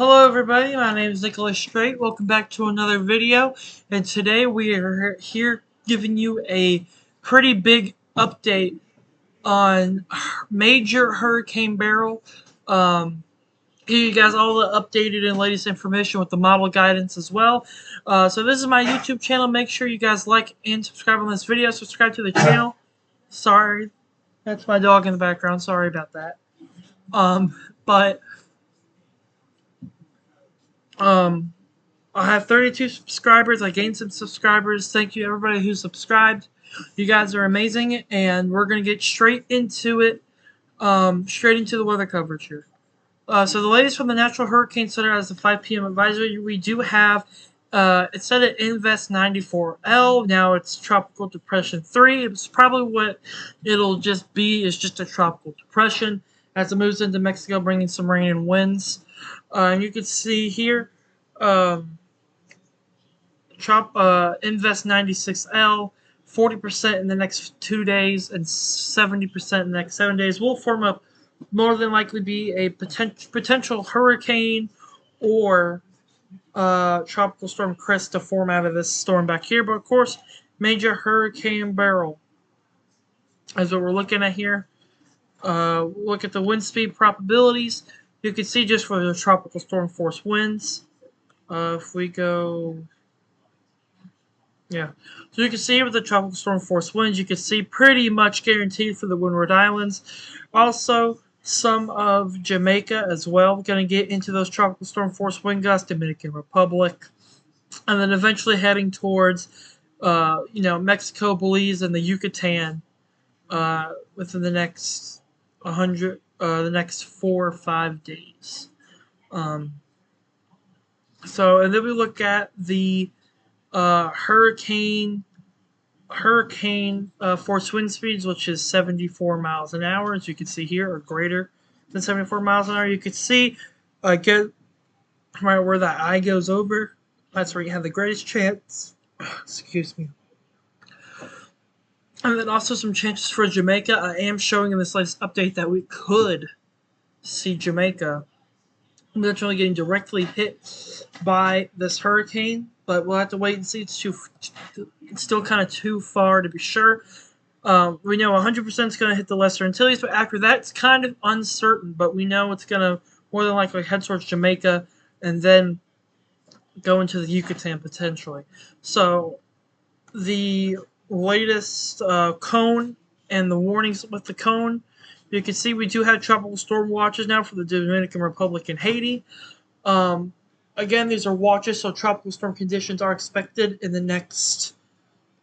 Hello everybody, my name is Nicholas Strait. Welcome back to another video, and today we are here giving you a pretty big update on Major Hurricane Beryl. Give you guys all the updated and latest information with the model guidance as well. So this is my YouTube channel. Make sure you guys like and subscribe on this video. Subscribe to the channel. Sorry, that's my dog in the background. Sorry about that. But I have 32 subscribers. I gained some subscribers. Thank you everybody who subscribed. You guys are amazing, and we're gonna get straight into it. Straight into the weather coverage here. So the latest from the National Hurricane Center as the 5 p.m. advisory, we do have it said at Invest 94L. Now it's Tropical Depression 3. It's probably what it'll just be, is just a tropical depression as it moves into Mexico, bringing some rain and winds. And you can see here, Invest 96L, 40% in the next 2 days and 70% in the next 7 days. Will form a more than likely be a potential hurricane or tropical storm Chris to form out of this storm back here. But of course, Major Hurricane Beryl is what we're looking at here. Look at the wind speed probabilities. You can see just for the tropical storm force winds. If we go, yeah. So you can see with the tropical storm force winds, you can see pretty much guaranteed for the Windward Islands. Also, some of Jamaica as well. Going to get into those tropical storm force wind gusts, Dominican Republic, and then eventually heading towards, Mexico, Belize, and the Yucatan within the next the next 4 or 5 days. So, and then we look at the hurricane force wind speeds, which is 74 miles an hour, as you can see here, or greater than 74 miles an hour. You can see, get right where that eye goes over. That's where you have the greatest chance. Excuse me. And then also some chances for Jamaica. I am showing in this latest update that we could see Jamaica eventually getting directly hit by this hurricane, but we'll have to wait and see. It's still kind of too far to be sure. We know 100% is going to hit the Lesser Antilles, but after that, it's kind of uncertain. But we know it's going to more than likely head towards Jamaica and then go into the Yucatan potentially. So the latest cone and the warnings with the cone, you can see we do have tropical storm watches now for the Dominican Republic and Haiti. Again, these are watches, so tropical storm conditions are expected in the next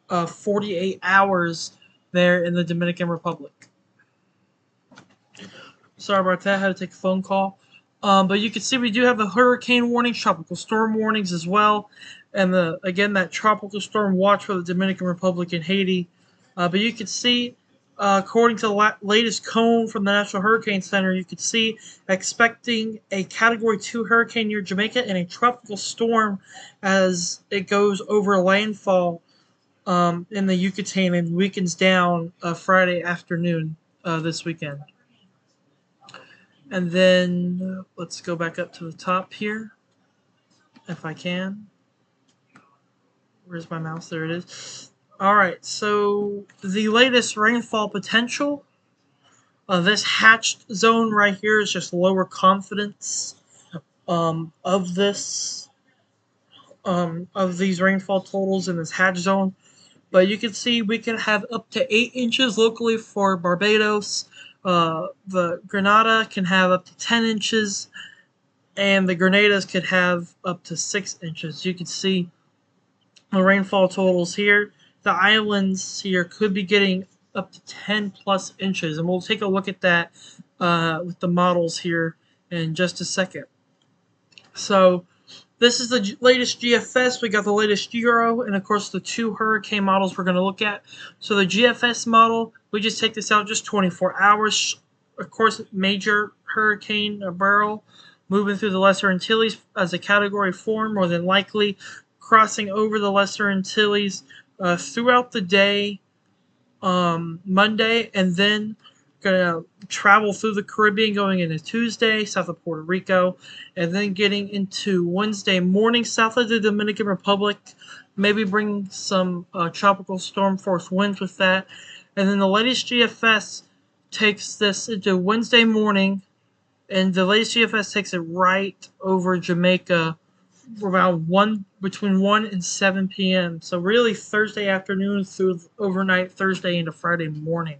48 hours there in the Dominican Republic. Sorry about that, I had to take a phone call. But you can see we do have the hurricane warnings, tropical storm warnings as well, and again that tropical storm watch for the Dominican Republic and Haiti. But you can see, according to the latest cone from the National Hurricane Center, you can see expecting a Category 2 hurricane near Jamaica and a tropical storm as it goes over landfall in the Yucatan and weakens down Friday afternoon this weekend. And then let's go back up to the top here, if I can. Where's my mouse? There it is. Alright, so the latest rainfall potential. This hatched zone right here is just lower confidence of these rainfall totals in this hatch zone. But you can see we can have up to 8 inches locally for Barbados. The Grenada can have up to 10 inches, and the Grenadines could have up to 6 inches. You can see the rainfall totals here. The islands here could be getting up to 10 plus inches, and we'll take a look at that with the models here in just a second. So this is the latest GFS. We got the latest Euro, and of course the 2 hurricane models we're going to look at. So the GFS model, we just take this out just 24 hours. Of course, Major Hurricane Beryl moving through the Lesser Antilles as a Category 4, more than likely crossing over the Lesser Antilles throughout the day, Monday, and then going to travel through the Caribbean going into Tuesday, south of Puerto Rico, and then getting into Wednesday morning, south of the Dominican Republic. Maybe bring some tropical storm force winds with that. And then the latest GFS takes this into Wednesday morning, and the latest GFS takes it right over Jamaica around between 1 and 7 p.m. So really Thursday afternoon through overnight Thursday into Friday morning.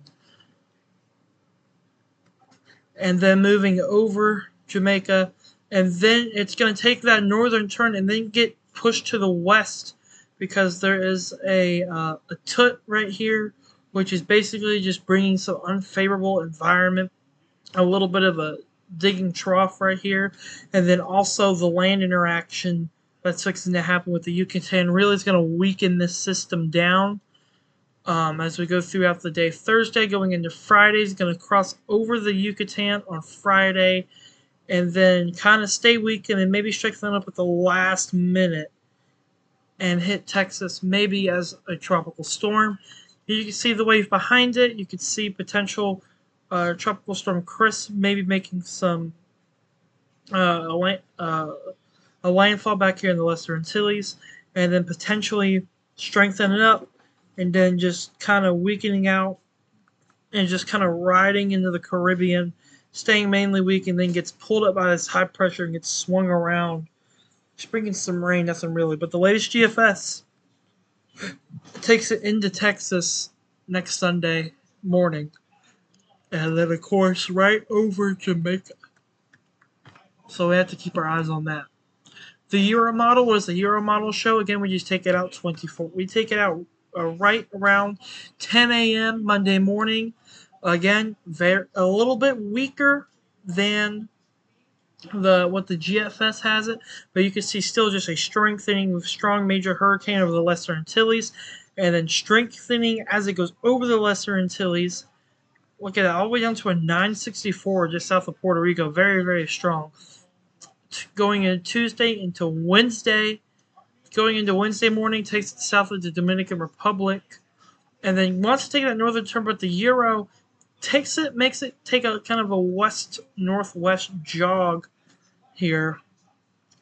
And then moving over Jamaica, and then it's going to take that northern turn and then get pushed to the west because there is a toot right here, which is basically just bringing some unfavorable environment, a little bit of a digging trough right here, and then also the land interaction that's fixing to happen with the Yucatan really is going to weaken this system down. As we go throughout the day. Thursday going into Friday is going to cross over the Yucatan on Friday and then kind of stay weak and then maybe strengthen up at the last minute and hit Texas maybe as a tropical storm. You can see the wave behind it. You can see potential tropical storm Chris maybe making some a landfall back here in the Lesser Antilles and then potentially strengthening up and then just kind of weakening out and just kind of riding into the Caribbean, staying mainly weak, and then gets pulled up by this high pressure and gets swung around, just bringing some rain, nothing really. But the latest GFS takes it into Texas next Sunday morning, and then, of course, right over Jamaica. So we have to keep our eyes on that. The Euro model was the Euro model show. Again, we just take it out 24. We take it out right around 10 a.m. Monday morning. Again, a little bit weaker than what the GFS has it, but you can see still just a strengthening with strong major hurricane over the Lesser Antilles, and then strengthening as it goes over the Lesser Antilles. Look at that, all the way down to a 964 just south of Puerto Rico. Very, very strong. Going into Tuesday into Wednesday. Going into Wednesday morning, takes it south of the Dominican Republic, and then wants to take that northern turn, but the Euro makes it take a kind of a west-northwest jog here.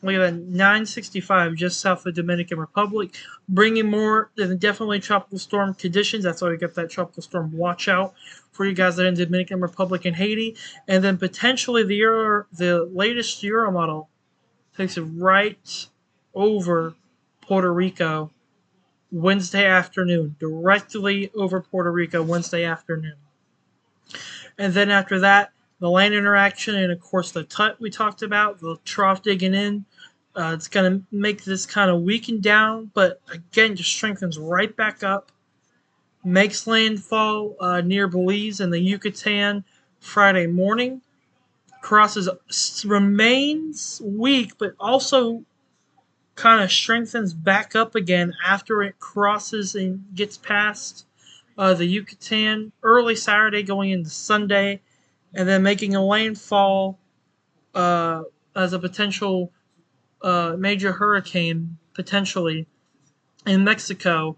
Look at that, 965 just south of the Dominican Republic, bringing more than definitely tropical storm conditions. That's why we got that tropical storm watch out for you guys that are in the Dominican Republic and Haiti, and then potentially the latest Euro model takes it right over Puerto Rico Wednesday afternoon, directly over Puerto Rico Wednesday afternoon. And then after that, the land interaction and, of course, the tut we talked about, the trough digging in. It's going to make this kind of weaken down, but again, just strengthens right back up. Makes landfall near Belize and the Yucatan Friday morning. Remains weak, but also kind of strengthens back up again after it crosses and gets past the Yucatan early Saturday going into Sunday, and then making a landfall as a potential major hurricane potentially in Mexico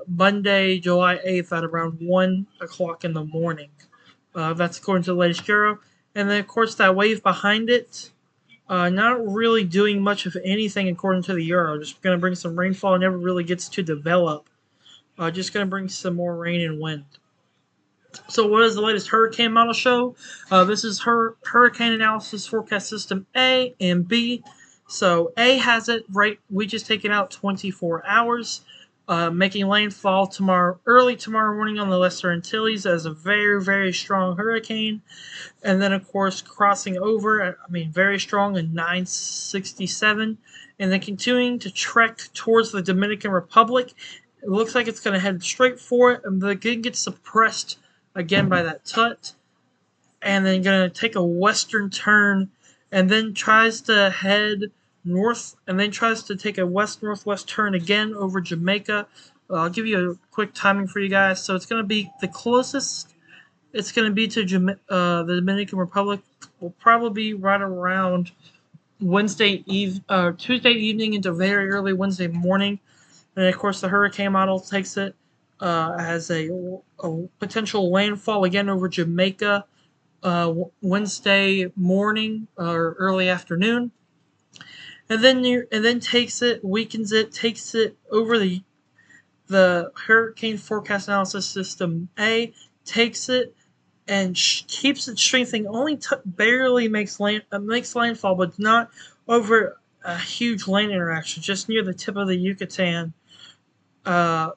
Monday, July 8th at around 1 o'clock in the morning. That's according to the latest Euro. And then, of course, that wave behind it, not really doing much of anything according to the Euro. Just going to bring some rainfall. Never really gets to develop. Just going to bring some more rain and wind. So what does the latest hurricane model show? This is Hurricane Analysis Forecast System A and B. So A has it right. We just take it out 24 hours. Making landfall early tomorrow morning on the Lesser Antilles as a very, very strong hurricane. And then, of course, crossing over, very strong in 967. And then continuing to trek towards the Dominican Republic. It looks like it's going to head straight for it. And then gets suppressed again by that tut. And then going to take a western turn. And then tries to head north, and then tries to take a west-northwest turn again over Jamaica. I'll give you a quick timing for you guys. So it's going to be the closest it's going to be to the Dominican Republic will probably be right around Tuesday evening into very early Wednesday morning. And of course, the hurricane model takes it as a potential landfall again over Jamaica Wednesday morning or early afternoon, and then takes it, weakens it, takes it over the hurricane forecast analysis system A, takes it and keeps it strengthening. Only barely makes landfall, but not over a huge land interaction, just near the tip of the Yucatan. Uh,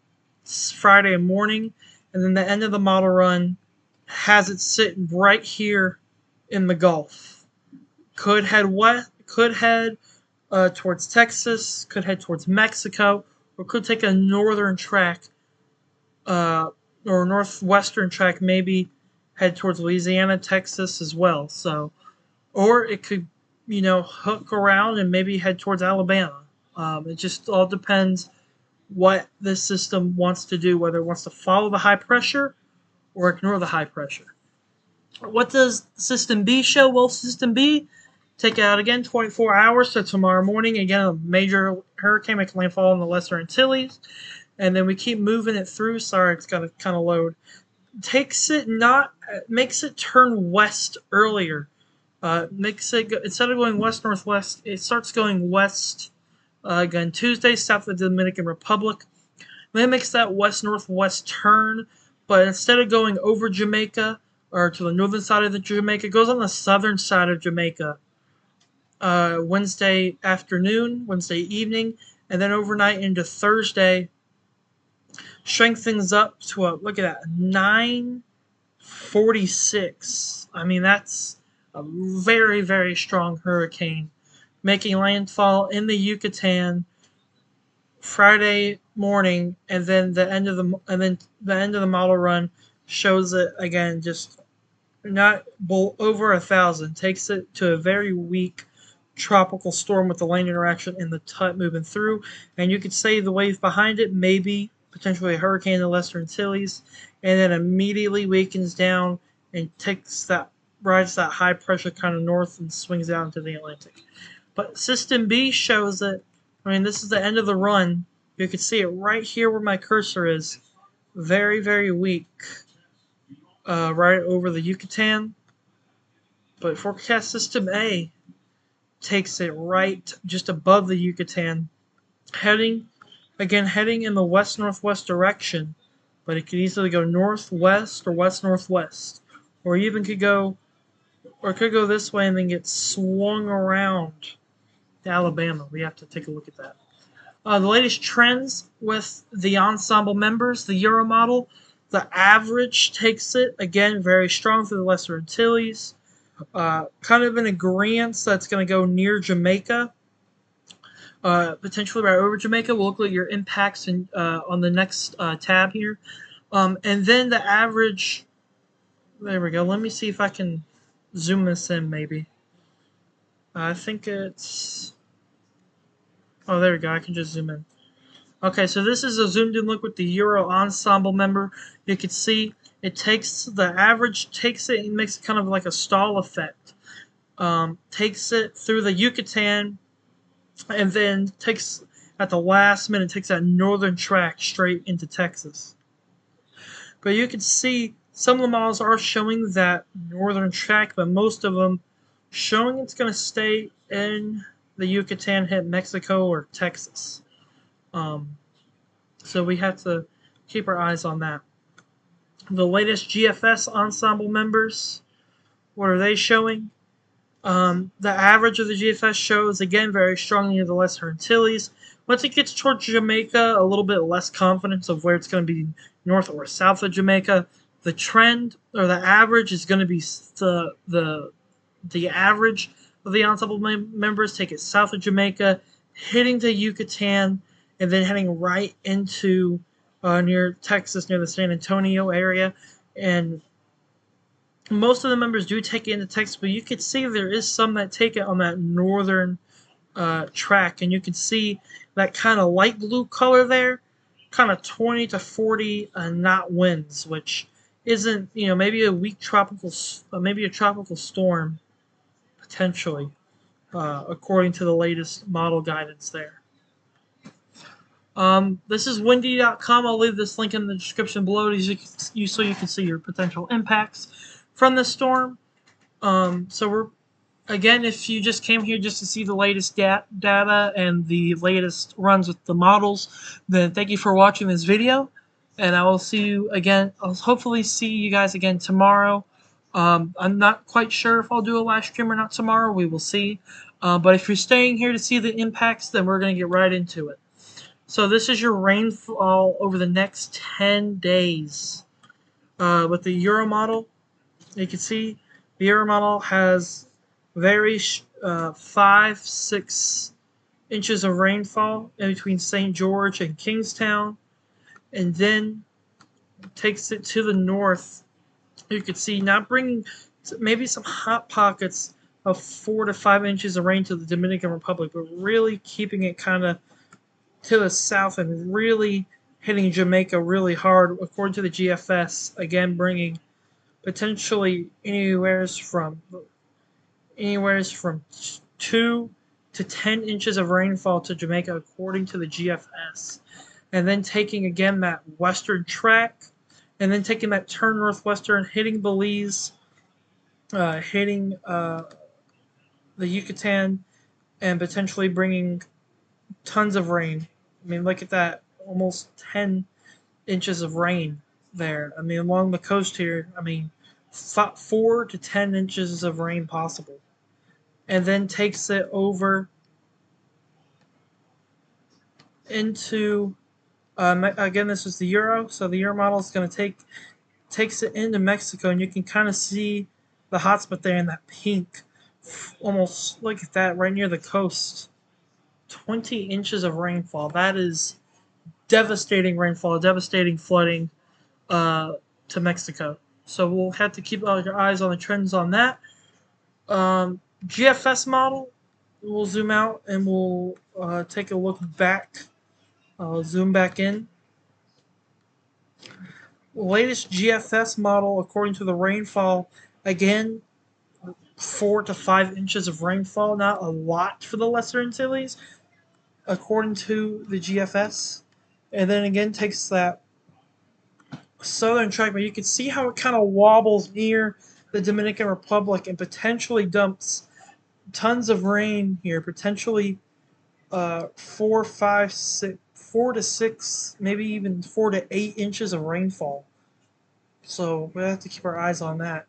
Friday morning, and then the end of the model run has it sitting right here in the Gulf. Could head west, could head towards Texas, could head towards Mexico, or could take a northern track uh, or northwestern track, maybe head towards Louisiana, Texas as well. So, or it could, hook around and maybe head towards Alabama. It just all depends what this system wants to do, whether it wants to follow the high pressure or ignore the high pressure. What does System B show? Well, System B, take it out again 24 hours, so tomorrow morning, again, a major hurricane making landfall in the Lesser Antilles. And then we keep moving it through. Sorry, it's got to kind of load. Makes it turn west earlier. Makes it instead of going west northwest, it starts going west again Tuesday, south of the Dominican Republic. Then it makes that west northwest turn, but instead of going over Jamaica or to the northern side of the Jamaica, it goes on the southern side of Jamaica. Wednesday afternoon, Wednesday evening, and then overnight into Thursday. Strengthens up to look at that, 946. I mean, that's a very, very strong hurricane making landfall in the Yucatan Friday morning, and then the end of the model run shows it again, just not over 1,000. Takes it to a very weak tropical storm with the lane interaction and the tut moving through, and you could say the wave behind it maybe potentially a hurricane in the Lesser Antilles, and then immediately weakens down and rides that high pressure kind of north and swings out into the Atlantic. But System B shows that, I mean, this is the end of the run. You can see it right here where my cursor is. Very, very weak. Right over the Yucatan. But Forecast System A takes it right just above the Yucatan. Heading in the west-northwest direction. But it could easily go northwest or west-northwest. Or even could go this way and then get swung around to Alabama. We have to take a look at that. The latest trends with the ensemble members, the Euro model, the average takes it, again, very strong through the Lesser Antilles. Kind of in agreement that's going to go near Jamaica, potentially right over Jamaica. We'll look at your impacts on the next tab here. And then the average, there we go. Let me see if I can zoom this in maybe. I think it's, oh, there we go. I can just zoom in. Okay, so this is a zoomed in look with the Euro ensemble member. You can see it takes the average, takes it and makes it kind of like a stall effect. Takes it through the Yucatan, and then takes at the last minute takes that northern track straight into Texas. But you can see some of the models are showing that northern track, but most of them showing it's going to stay in the Yucatan, hit Mexico or Texas. So we have to keep our eyes on that. The latest GFS ensemble members, what are they showing? The average of the GFS shows, again, very strongly in the Lesser Antilles. Once it gets towards Jamaica, a little bit less confidence of where it's going to be north or south of Jamaica. The trend, or the average, is going to be the average of the ensemble members. Take it south of Jamaica, hitting the Yucatan, and then heading right into near Texas, near the San Antonio area. And most of the members do take it into Texas, but you can see there is some that take it on that northern track. And you can see that kind of light blue color there, kind of 20 to 40 knot winds, which isn't, maybe a weak tropical storm, potentially, according to the latest model guidance there. This is windy.com. I'll leave this link in the description below so you can see your potential impacts from the storm. So we're again, if you just came here just to see the latest data and the latest runs with the models, then thank you for watching this video, and I will see you again. I'll hopefully see you guys again tomorrow. I'm not quite sure if I'll do a live stream or not tomorrow. We will see. But if you're staying here to see the impacts, then we're going to get right into it. So this is your rainfall over the next 10 days. With the Euro model, you can see the Euro model has very 5-6 inches of rainfall in between St. George and Kingstown, and then takes it to the north. You can see not bringing maybe some hot pockets of 4 to 5 inches of rain to the Dominican Republic, but really keeping it kind of to the south and really hitting Jamaica really hard, according to the GFS. Again, bringing potentially anywheres from 2 to 10 inches of rainfall to Jamaica, according to the GFS. And then taking again that western track, and then taking that turn northwestern, hitting Belize, hitting the Yucatan, and potentially bringing tons of rain. I mean, look at that, almost 10 inches of rain there. I mean, along the coast here, I mean, 4 to 10 inches of rain possible. And then takes it over into, again, this is the Euro, so the Euro model is going to takes it into Mexico, and you can kind of see the hotspot there in that pink, almost look at that right near the coast. 20 inches of rainfall. That is devastating rainfall, devastating flooding to Mexico. So we'll have to keep our eyes on the trends on that. GFS model, we'll zoom out and we'll take a look back. I'll zoom back in. Latest GFS model, according to the rainfall, again, 4 to 5 inches of rainfall. Not a lot for the Lesser Antilles, according to the GFS. And then again takes that southern track, but you can see how it kind of wobbles near the Dominican Republic and potentially dumps tons of rain here, potentially 4 to 6, maybe even 4 to 8 inches of rainfall. So we have to keep our eyes on that.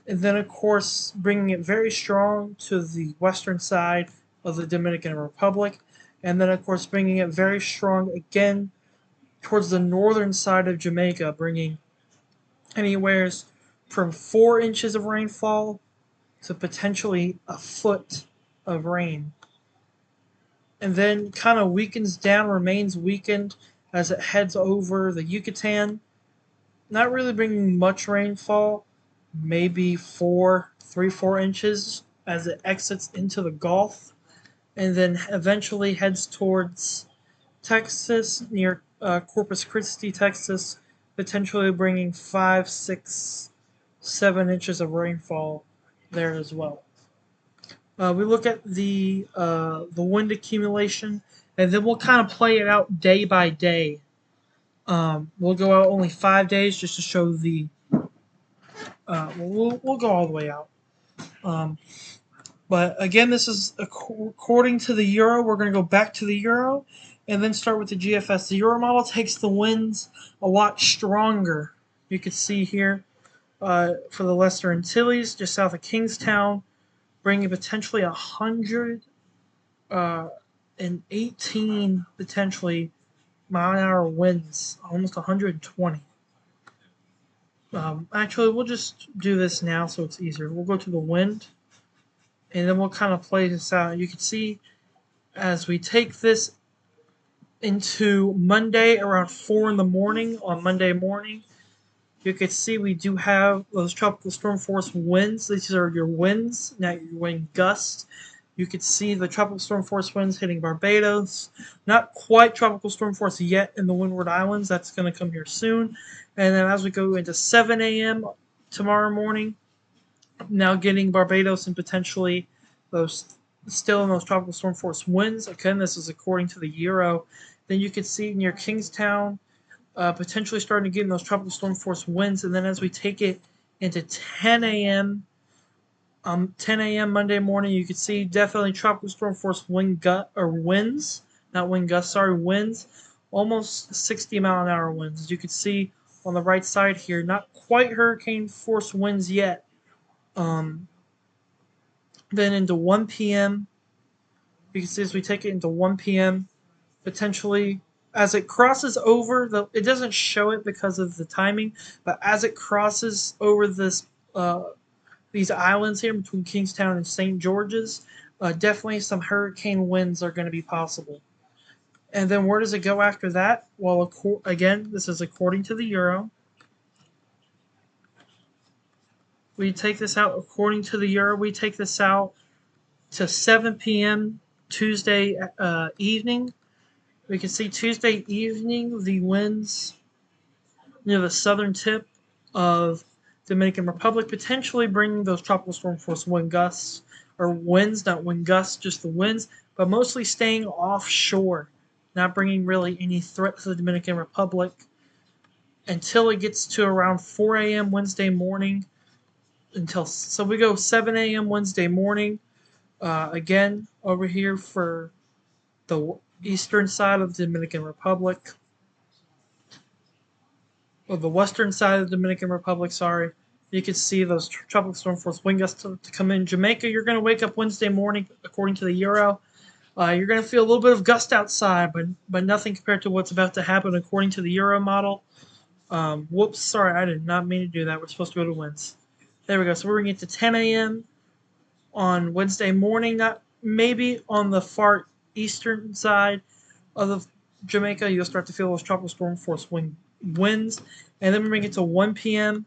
And then, of course, bringing it very strong to the western side of the Dominican Republic. And then, of course, bringing it very strong again towards the northern side of Jamaica, bringing anywhere from 4 inches of rainfall to potentially a foot of rain. And then kind of weakens down, remains weakened as it heads over the Yucatan. Not really bringing much rainfall, maybe 4 inches as it exits into the Gulf, and then eventually heads towards Texas, near Corpus Christi, Texas, potentially bringing 5, 6, 7 inches of rainfall there as well. We look at the wind accumulation, and then we'll kind of play it out day by day. We'll go out only 5 days just to show the. We'll go all the way out. But again, this is according to the Euro. We're going to go back to the Euro and then start with the GFS. The Euro model takes the winds a lot stronger. You can see here for the Lesser Antilles, just south of Kingstown, bringing potentially 118 potentially mile-an-hour winds, almost 120. Actually, we'll just do this now so it's easier. We'll go to the wind, and then we'll kind of play this out. You can see as we take this into Monday around 4 in the morning on Monday morning, you can see we do have those tropical storm force winds. These are your winds, not your wind gusts. You can see the tropical storm force winds hitting Barbados. Not quite tropical storm force yet in the Windward Islands. That's going to come here soon. And then as we go into 7 a.m. tomorrow morning, now getting Barbados and potentially those still in those tropical storm force winds. Again, this is according to the Euro. Then you can see near Kingstown, potentially starting to get in those tropical storm force winds. And then as we take it into 10 a.m. 10 a.m. Monday morning, you can see definitely tropical storm force winds, not wind gusts, sorry, winds, almost 60-mile-an-hour winds. As you can see on the right side here, not quite hurricane force winds yet. Then into 1 p.m., you can see as we take it into 1 p.m., potentially as it crosses over, it doesn't show it because of the timing, but as it crosses over these islands here between Kingstown and St. George's, definitely some hurricane winds are going to be possible. And then where does it go after that? Well, again, this is according to the Euro. We take this out according to the Euro. We take this out to 7 p.m. Tuesday evening. We can see Tuesday evening the winds near the southern tip of Dominican Republic, potentially bringing those tropical storm force wind gusts, or winds, not wind gusts, just the winds, but mostly staying offshore, not bringing really any threat to the Dominican Republic until it gets to around 4 a.m. Wednesday morning. So we go 7 a.m. Wednesday morning. Again, over here for the eastern side of the Dominican Republic, or the western side of the Dominican Republic, sorry. You can see those tropical storm force wind gusts to come in. Jamaica, you're going to wake up Wednesday morning, according to the Euro. You're going to feel a little bit of gust outside, but nothing compared to what's about to happen according to the Euro model. Whoops, sorry, I did not mean to do that. We're supposed to go to winds. There we go. So we're going to get to 10 a.m. on Wednesday morning, not maybe on the far eastern side of the Jamaica. You'll start to feel those tropical storm force winds, and then we're going to get to 1 p.m.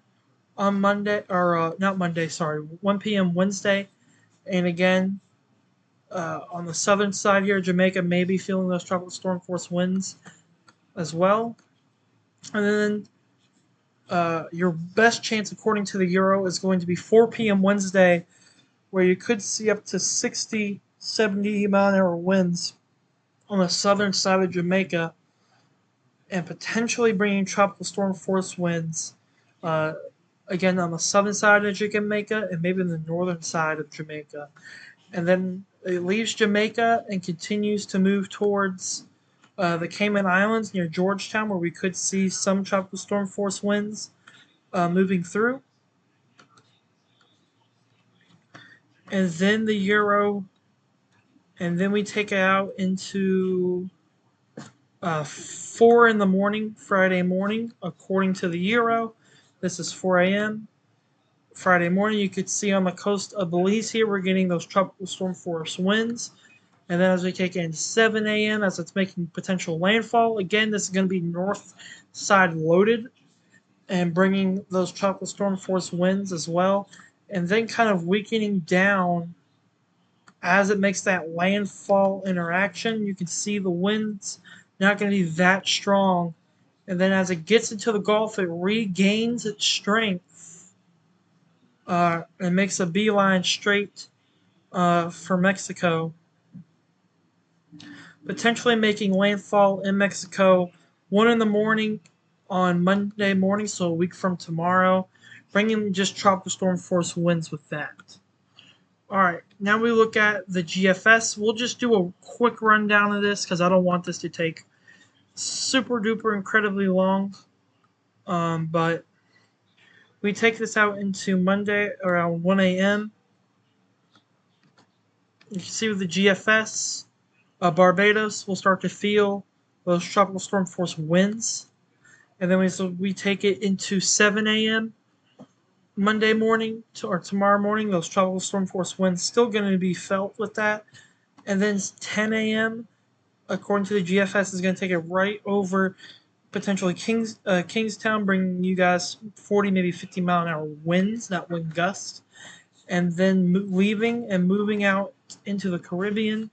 on Monday, or not Monday, sorry, 1 p.m. Wednesday, and again on the southern side here, Jamaica may be feeling those tropical storm force winds as well, and then your best chance, according to the Euro, is going to be 4 p.m. Wednesday, where you could see up to 60, 70-mile-an-hour winds on the southern side of Jamaica, and potentially bringing tropical storm force winds again on the southern side of Jamaica and maybe on the northern side of Jamaica. And then it leaves Jamaica and continues to move towards the Cayman Islands near Georgetown, where we could see some tropical storm force winds moving through. And then the Euro, and then we take it out into 4 in the morning, Friday morning, according to the Euro. This is 4 a.m. Friday morning. You could see on the coast of Belize here, we're getting those tropical storm force winds. And then as we take it into 7 a.m., as it's making potential landfall, again, this is going to be north side loaded and bringing those tropical storm force winds as well. And then kind of weakening down as it makes that landfall interaction. You can see the winds not going to be that strong. And then as it gets into the Gulf, it regains its strength and makes a beeline straight for Mexico, potentially making landfall in Mexico 1 in the morning on Monday morning, so a week from tomorrow, bringing just tropical storm force winds with that. All right, now we look at the GFS. We'll just do a quick rundown of this because I don't want this to take super duper incredibly long. But we take this out into Monday around 1 a.m. You can see with the GFS, Barbados will start to feel those tropical storm force winds. And then we take it into 7 a.m. Monday morning or tomorrow morning, those tropical storm force winds still going to be felt with that. And then 10 a.m., according to the GFS, is going to take it right over potentially Kingstown, bringing you guys 40, maybe 50-mile-an-hour winds, not wind gusts. And then leaving and moving out into the Caribbean.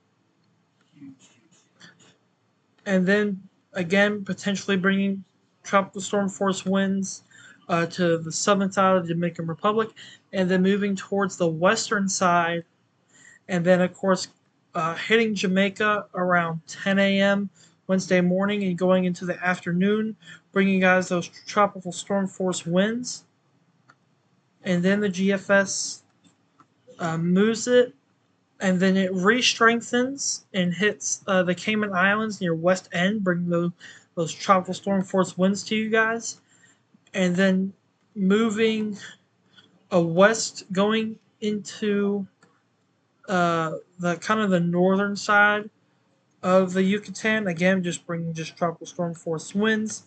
And then, again, potentially bringing tropical storm force winds to the southern side of the Dominican Republic, and then moving towards the western side and then of course hitting Jamaica around 10 a.m. Wednesday morning and going into the afternoon, bringing you guys those tropical storm force winds. And then the GFS moves it, and then it re-strengthens and hits the Cayman Islands near West End, bringing those tropical storm force winds to you guys. And then moving west, going into the kind of the northern side of the Yucatan. Again, just bringing just tropical storm force winds,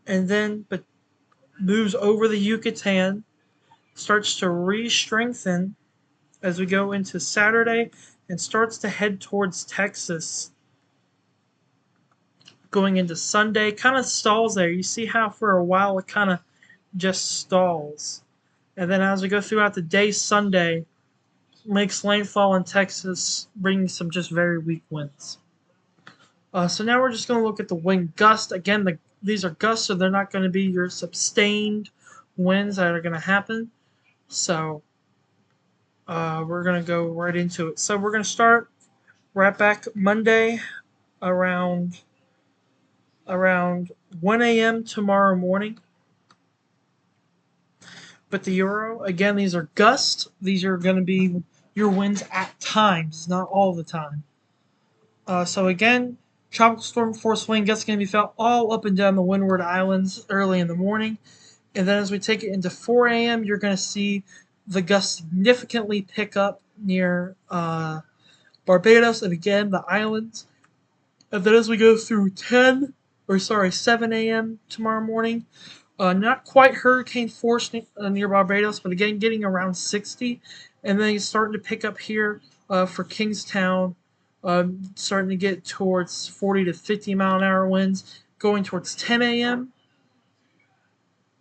and then but moves over the Yucatan, starts to re-strengthen as we go into Saturday, and starts to head towards Texas. Going into Sunday, kind of stalls there. You see how for a while it kind of just stalls, and then as we go throughout the day, Sunday makes landfall in Texas, bringing some just very weak winds. So now we're just going to look at the wind gust. Again, these are gusts, so they're not going to be your sustained winds that are going to happen. So we're going to go right into it. So we're going to start right back Monday around 1 a.m. tomorrow morning. But the Euro, again, these are gusts. These are going to be your winds at times, not all the time. So again, tropical storm force wind gusts going to be felt all up and down the Windward Islands early in the morning. And then as we take it into 4 a.m., you're going to see the gusts significantly pick up near Barbados and again the islands. And then as we go through 7 a.m. tomorrow morning, not quite hurricane force near Barbados, but again getting around 60. And then it's starting to pick up here for Kingstown, starting to get towards 40 to 50 mile an hour winds, going towards 10 a.m.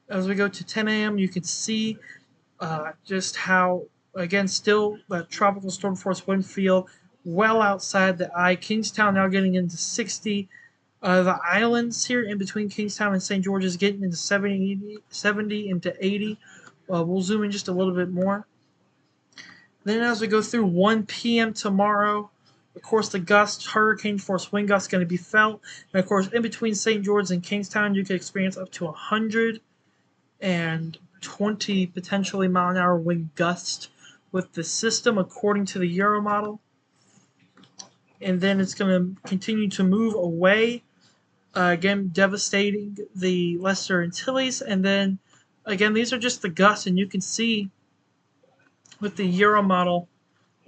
As we go to 10 a.m., you can see just how, again, still that tropical storm force wind field well outside the eye. Kingstown now getting into 60. The islands here in between Kingstown and St. George is getting into 70 into 80. We'll zoom in just a little bit more. Then as we go through 1 p.m. tomorrow, of course, the gust, hurricane force wind gust, going to be felt. And of course, in between St. George and Kingstown, you can experience up to 120 potentially mile an hour wind gust with the system, according to the Euro model. And then it's going to continue to move away, again, devastating the Lesser Antilles. And then, again, these are just the gusts, and you can see with the Euro model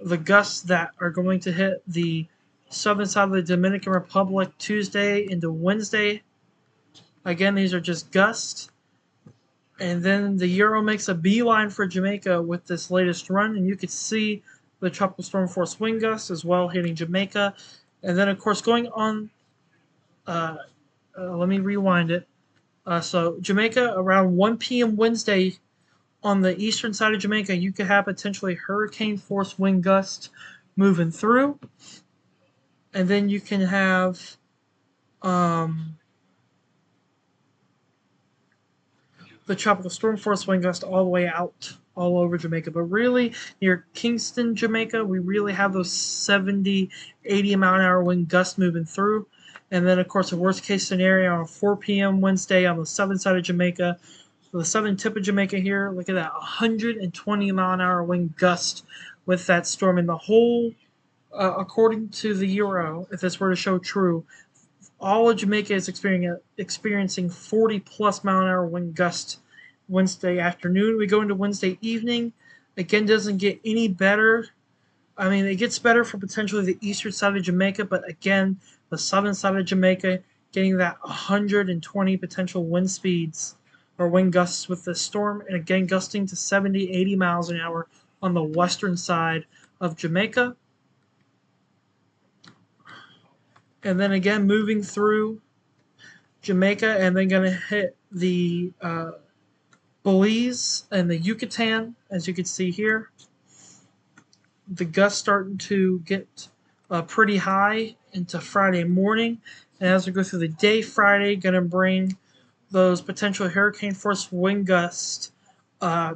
the gusts that are going to hit the southern side of the Dominican Republic Tuesday into Wednesday. Again, these are just gusts. And then the Euro makes a beeline for Jamaica with this latest run, and you can see the tropical storm force wind gusts as well hitting Jamaica. And then, of course, going on, let me rewind it. So Jamaica around 1 p.m. Wednesday on the eastern side of Jamaica, you could have potentially hurricane force wind gusts moving through. And then you can have the tropical storm force wind gust all the way out all over Jamaica. But really, near Kingston, Jamaica, we really have those 70, 80 mile an hour wind gusts moving through. And then, of course, a worst case scenario on 4 p.m. Wednesday on the southern side of Jamaica, the southern tip of Jamaica here, look at that, 120 mile an hour wind gust with that storm. And the whole, according to the Euro, if this were to show true, all of Jamaica is experiencing 40 plus mile an hour wind gust Wednesday afternoon. We go into Wednesday evening. Again, doesn't get any better. I mean, it gets better for potentially the eastern side of Jamaica, but again, the southern side of Jamaica getting that 120 potential wind speeds or wind gusts with the storm, and again, gusting to 70, 80 miles an hour on the western side of Jamaica. And then again, moving through Jamaica, and then going to hit the Belize and the Yucatan, as you can see here. The gusts starting to get pretty high into Friday morning. And as we go through the day, Friday, going to bring those potential hurricane force wind gusts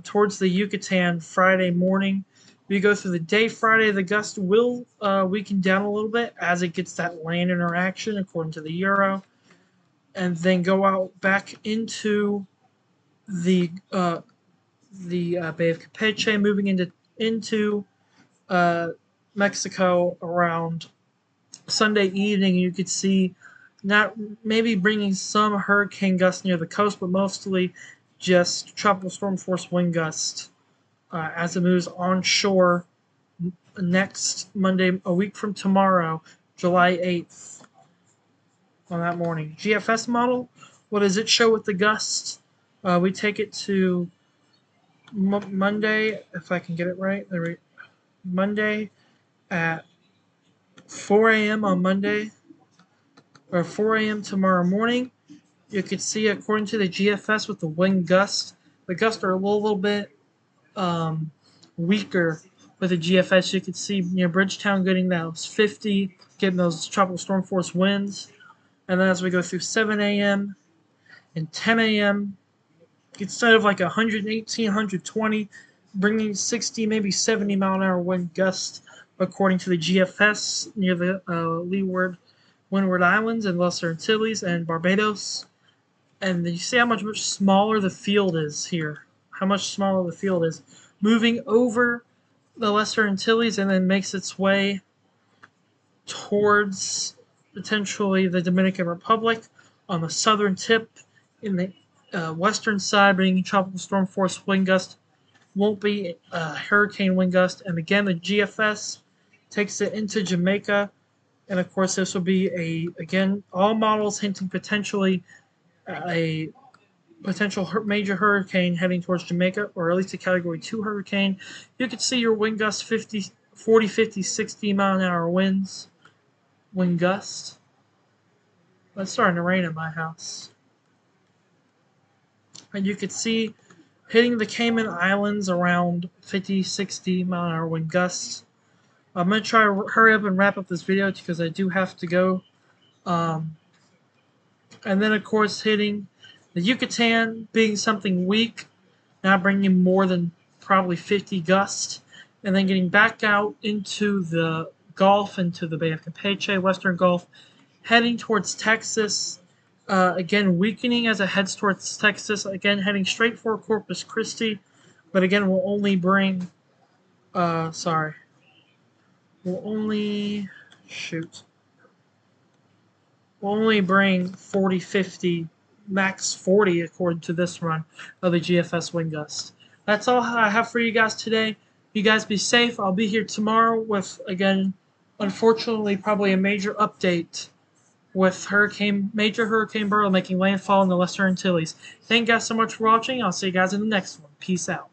towards the Yucatan Friday morning. We go through the day Friday, the gust will weaken down a little bit as it gets that land interaction according to the Euro, and then go out back into the Bay of Campeche, moving into uh, Mexico around Sunday evening. You could see not maybe bringing some hurricane gusts near the coast, but mostly just tropical storm force wind gusts as it moves onshore next Monday, a week from tomorrow, July 8th, on that morning. GFS model, what does it show with the gusts? We take it to Monday, if I can get it right. Monday at 4 a.m. on Monday, or 4 a.m. tomorrow morning. You could see, according to the GFS, with the wind gusts, the gusts are a little bit weaker with the GFS. You could see near Bridgetown getting those 50, getting those tropical storm force winds. And then as we go through 7 a.m. and 10 a.m., instead of like 118, 120, bringing 60, maybe 70 mile an hour wind gusts, according to the GFS, near the Leeward, Windward Islands and Lesser Antilles and Barbados. And you see how much smaller the field is here. How much smaller the field is. Moving over the Lesser Antilles and then makes its way towards potentially the Dominican Republic on the southern tip. In the western side, bringing tropical storm force wind gust, won't be hurricane wind gust. And again, the GFS takes it into Jamaica. And of course, this will be again, all models hinting potentially a potential major hurricane heading towards Jamaica, or at least a Category 2 hurricane. You could see your wind gusts 40, 50, 60 mile an hour winds. Wind gust. It's starting to rain at my house. And you could see hitting the Cayman Islands around 50, 60 mile an hour wind gusts. I'm going to try to hurry up and wrap up this video because I do have to go. And then, of course, hitting the Yucatan, being something weak, not bringing more than probably 50 gusts. And then getting back out into the Gulf, into the Bay of Campeche, Western Gulf, heading towards Texas. Again, weakening as it heads towards Texas. Again, heading straight for Corpus Christi. But again, will only bring... will only... Shoot. Will only bring 40, 50, max 40 according to this run of the GFS wind gust. That's all I have for you guys today. You guys be safe. I'll be here tomorrow with, again, unfortunately, probably a major update with Major Hurricane Beryl making landfall in the Lesser Antilles. Thank you guys so much for watching. I'll see you guys in the next one. Peace out.